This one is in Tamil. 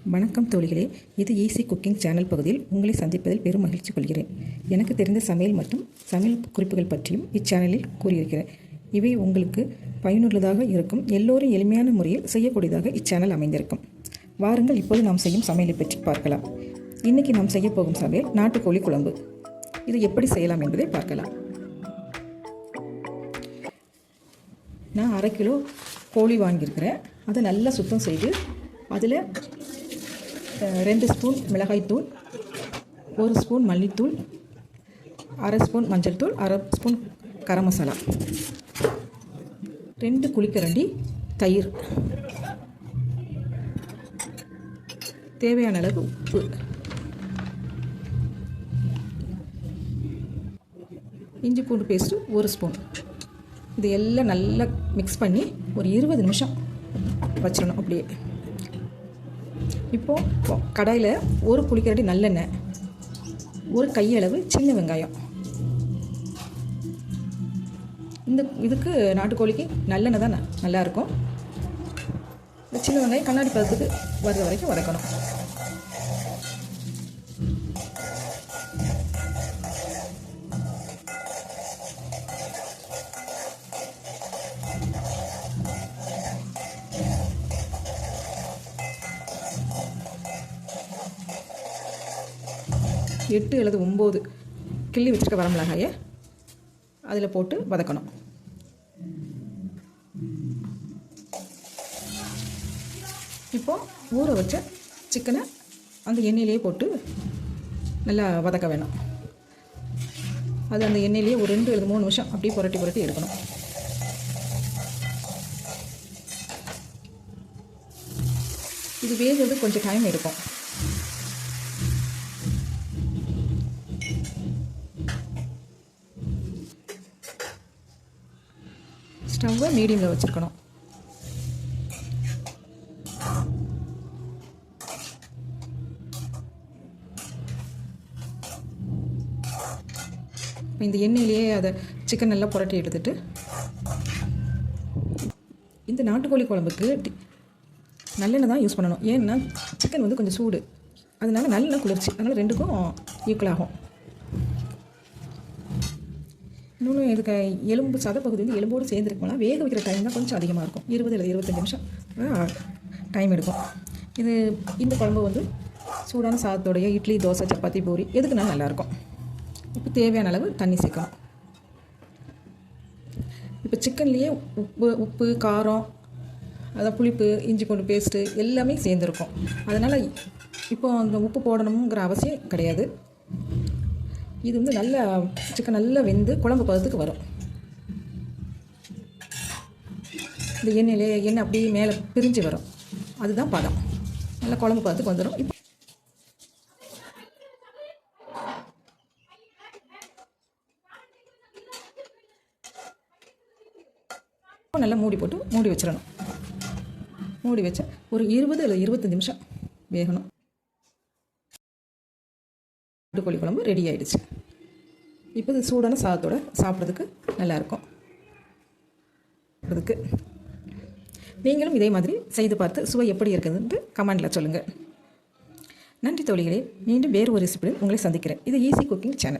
வணக்கம் தோழிகளே, இது ஈஸி குக்கிங் சேனல் பகுதியில் உங்களை சந்திப்பதில் பெரும் மகிழ்ச்சி கொள்கிறேன். எனக்கு தெரிந்த சமையல் மற்றும் சமையல் குறிப்புகள் பற்றியும் இச்சேனலில் கூறியிருக்கிறேன். இவை உங்களுக்கு பயனுள்ளதாக இருக்கும். எல்லோரும் எளிமையான முறையில் செய்யக்கூடியதாக இச்சேனல் அமைந்திருக்கும். வாருங்கள், இப்போது நாம் செய்யும் சமையலை பற்றி பார்க்கலாம். இன்றைக்கி நாம் செய்ய போகும் சமையல் நாட்டுக்கோழி குழம்பு. இது எப்படி செய்யலாம் என்பதை பார்க்கலாம். நான் 1/2 கிலோ கோழி வாங்கியிருக்கிறேன். அதை நல்லா சுத்தம் செய்து அதில் 2 ஸ்பூன் மிளகாய்த்தூள், 1 ஸ்பூன் மல்லித்தூள், 1/2 ஸ்பூன் மஞ்சள் தூள், 1/2 ஸ்பூன் கரம் மசாலா, 2 குழிக்கரண்டி தயிர், தேவையான அளவு உப்பு, இஞ்சி பூண்டு பேஸ்ட்டு 1 ஸ்பூன். இது எல்லாம் நல்லா மிக்ஸ் பண்ணி ஒரு 20 நிமிஷம் வச்சிடணும். அப்படியே இப்போது கடாயில் 1 குழிக்கரண்டி நல்லெண்ணெய், 1 கையளவு சின்ன வெங்காயம். இதுக்கு நாட்டுக்கோழிக்கு நல்லெண்ணெய் தான் நல்லாயிருக்கும். சின்ன வெங்காயம் கண்ணாடி பதத்துக்கு வர்ற வரைக்கும் வதக்கணும். எட்டு அல்லது 9 கிள்ளி வச்சுருக்க வரமிளகாயை அதில் போட்டு வதக்கணும். இப்போது ஊற வச்ச சிக்கனை அந்த எண்ணெயிலேயே போட்டு நல்லா வதக்க வேணும். அது அந்த எண்ணெயிலேயே ஒரு 2 அல்லது 3 நிமிஷம் அப்படியே புரட்டி எடுக்கணும். இது வேகிறது கொஞ்சம் டைம் எடுக்கும். ஸ்டவ்வை மீடியமில் வச்சுருக்கணும். இந்த எண்ணெயிலேயே அதை சிக்கன் நல்லா புரட்டி எடுத்துட்டு, இந்த நாட்டுக்கோழி குழம்புக்கு நல்லெண்ணெய் தான் யூஸ் பண்ணணும். ஏன்னா சிக்கன் வந்து கொஞ்சம் சூடு, அதனால நல்லெண்ணெய் குளிர்ச்சி, அதனால் 2க்கும் ஈக்குவல் ஆகும். இன்னொன்று, இதுக்கு எலும்பு சதப்பகுதி வந்து எலும்போடு சேர்ந்துருக்கோம்னா வேக வைக்கிற டைம் தான் கொஞ்சம் அதிகமாக இருக்கும். 20 அல்லது 25 நிமிஷம் டைம் எடுக்கும். இந்த குழம்பு வந்து சூடான சாதத்தோடைய இட்லி, தோசை, சப்பாத்தி, பூரி எதுக்குனாலும் நல்லாயிருக்கும். இப்போ தேவையான அளவு தண்ணி சேர்க்கணும். இப்போ சிக்கன்லேயே உப்பு, காரம், அதான் புளிப்பு, இஞ்சி பூண்டு பேஸ்ட்டு எல்லாமே சேர்ந்துருக்கும். அதனால் இப்போ அந்த உப்பு போடணுங்கிற அவசியம் கிடையாது. இது வந்து நல்லா சிக்கன் நல்லா வெந்து குழம்பு பதத்துக்கு வரும். இந்த எண்ணெய் அப்படியே மேலே பிரிஞ்சு வரும். அதுதான் பதம். நல்லா குழம்பு பதத்துக்கு வந்துடும். இப்போ நல்லா மூடி போட்டு மூடி வச்சிடணும். மூடி வச்சா ஒரு 20 அல்லது 25 நிமிஷம் வேகணும். நாட்டுக்கோழி குழம்பு ரெடி ஆகிடுச்சு. இப்போ இது சூடான சாதத்தோடு சாப்பிட்றதுக்கு நல்லாயிருக்கும். அதுக்கு நீங்களும் இதே மாதிரி செய்து பார்த்து சுவை எப்படி இருக்குதுன்ட்டு கமெண்டில் சொல்லுங்கள். நன்றி தோழிகளே. மீண்டும் வேறு ஒரு ரெசிபியில் உங்களை சந்திக்கிறேன். இது ஈஸி குக்கிங் சேனல்.